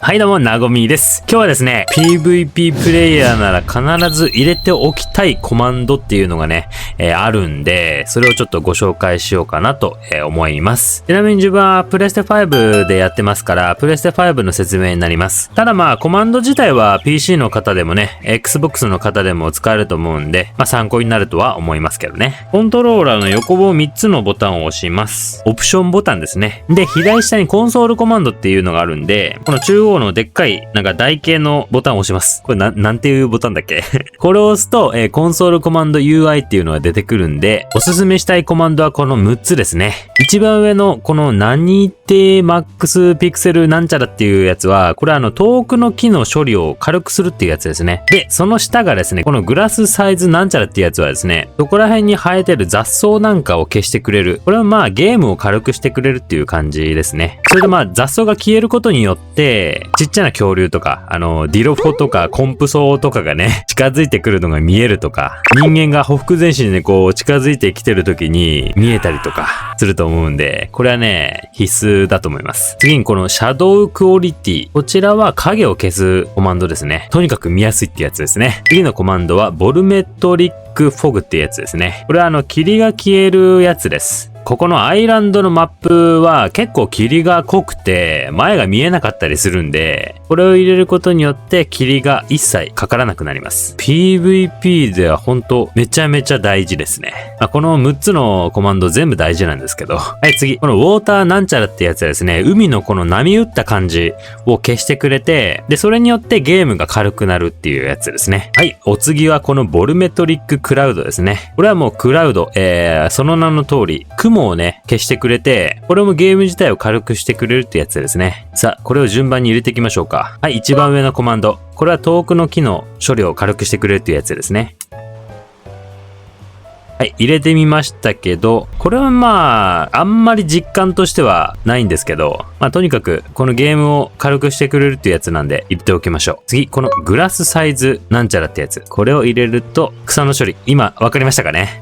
はいどうも、なごみです。今日はですね、PVP プレイヤーなら必ず入れておきたいコマンドっていうのがね、あるんで、それをちょっとご紹介しようかなと、思います。ちなみに自分はプレステ5でやってますから、プレステ5の説明になります。ただまあ、コマンド自体は PC の方でもね、Xbox の方でも使えると思うんで、まあ参考になるとは思いますけどね。コントローラーの横棒3つのボタンを押します。オプションボタンですね。で、左下にコンソールコマンドっていうのがあるんで、この中央のでっかいなんか台形のボタンを押します。これなんていうボタンだっけこれを押すと、コンソールコマンド UI っていうのが出てくるんで、おすすめしたいコマンドはこの6つですね。一番上のこの何テマックスピクセルなんちゃらっていうやつは、これは遠くの木の処理を軽くするっていうやつですね。で、その下がですね、このグラスサイズなんちゃらっていうやつはですね、そこら辺に生えてる雑草なんかを消してくれる。これはまあゲームを軽くしてくれるっていう感じですね。それでまあ雑草が消えることによって、ちっちゃな恐竜とか、ディロフォとかコンプソウとかがね、近づいてくるのが見えるとか、人間がほふ前進でこう近づいてきてる時に見えたりとかすると思うんで、これはね、必須だと思います。次にこのシャドウクオリティ。こちらは影を消すコマンドですね。とにかく見やすいってやつですね。次のコマンドはボルメトリックフォグってやつですね。これは霧が消えるやつです。ここのアイランドのマップは結構霧が濃くて前が見えなかったりするんで、これを入れることによって霧が一切かからなくなります。PVP では本当めちゃめちゃ大事ですね。この6つのコマンド全部大事なんですけど。はい、次。このウォーターなんちゃらってやつはですね、海のこの波打った感じを消してくれて、で、それによってゲームが軽くなるっていうやつですね。はい、お次はこのボルメトリッククラウドですね。これはもうクラウド、その名の通り、雲をね、消してくれて、これもゲーム自体を軽くしてくれるってやつですね。さあ、これを順番に入れていきましょうか。はい、一番上のコマンド。これは遠くの木の処理を軽くしてくれるっていうやつですね。はい、入れてみましたけど、これはまあ、あんまり実感としてはないんですけど、まあとにかく、このゲームを軽くしてくれるっていうやつなんで、入れておきましょう。次、このグラスサイズなんちゃらってやつ。これを入れると、草の処理。今、わかりましたかね？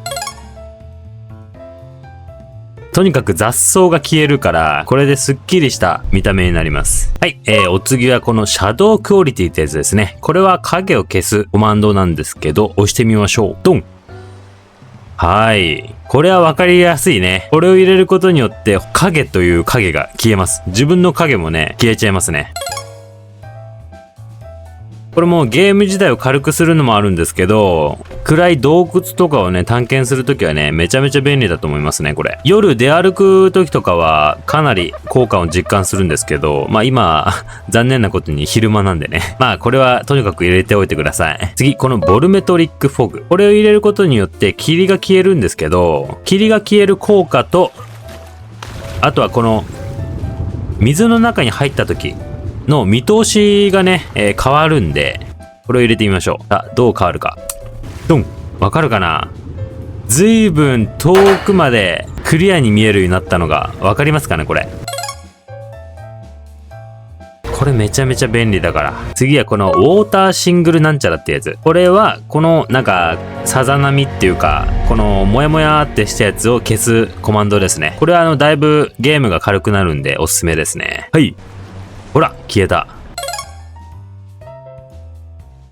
とにかく雑草が消えるから、これでスッキリした見た目になります。はい、お次はこのシャドウクオリティってやつですね。これは影を消すコマンドなんですけど、押してみましょう。ドン！はい。これはわかりやすいね。これを入れることによって、影という影が消えます。自分の影もね、消えちゃいますね。これもゲーム自体を軽くするのもあるんですけど、暗い洞窟とかをね、探検するときはね、めちゃめちゃ便利だと思いますね、これ。夜出歩くときとかは、かなり効果を実感するんですけど、まあ今、残念なことに昼間なんでね。まあこれはとにかく入れておいてください。次、このボルメトリックフォグ。これを入れることによって霧が消えるんですけど、霧が消える効果と、あとはこの、水の中に入ったとき、の見通しがね、変わるんで、これを入れてみましょう。さあ、どう変わるか。ドン！わかるかな？ずいぶん遠くまでクリアに見えるようになったのがわかりますかね、これ。これめちゃめちゃ便利だから。次はこのウォーターシングルなんちゃらってやつ。これは、このなんか、さざ波っていうか、このもやもやってしたやつを消すコマンドですね。これはだいぶゲームが軽くなるんでおすすめですね。はい。ほら、消えた。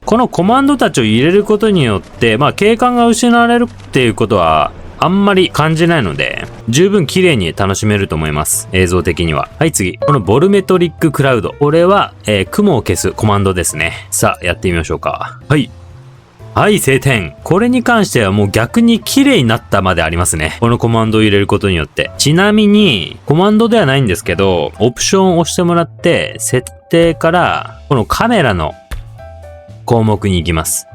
このコマンドたちを入れることによって、まあ景観が失われるっていうことはあんまり感じないので、十分綺麗に楽しめると思います。映像的には。はい、次。このボルメトリッククラウド。これは、雲を消すコマンドですね。さあ、やってみましょうか。はい。はい、晴天。これに関してはもう逆に綺麗になったまでありますね。このコマンドを入れることによって。ちなみに、コマンドではないんですけど、オプションを押してもらって、設定から、このカメラの項目に行きます。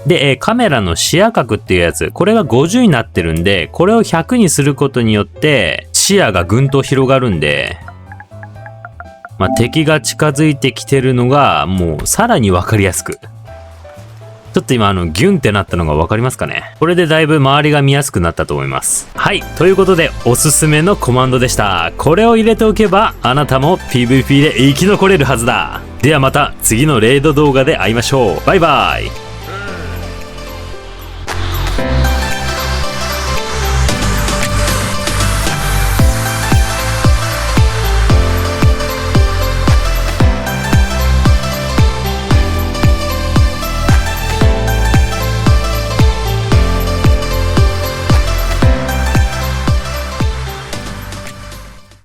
で、カメラの視野角っていうやつ、これが50になってるんで、これを100にすることによって、視野がぐんと広がるんで、まあ、敵が近づいてきてるのが、もうさらにわかりやすく。ちょっと今ギュンってなったのがわかりますかね？これでだいぶ周りが見やすくなったと思います。はい。ということで、おすすめのコマンドでした。これを入れておけば、あなたも PVP で生き残れるはずだ。ではまた次のレイド動画で会いましょう。バイバイ。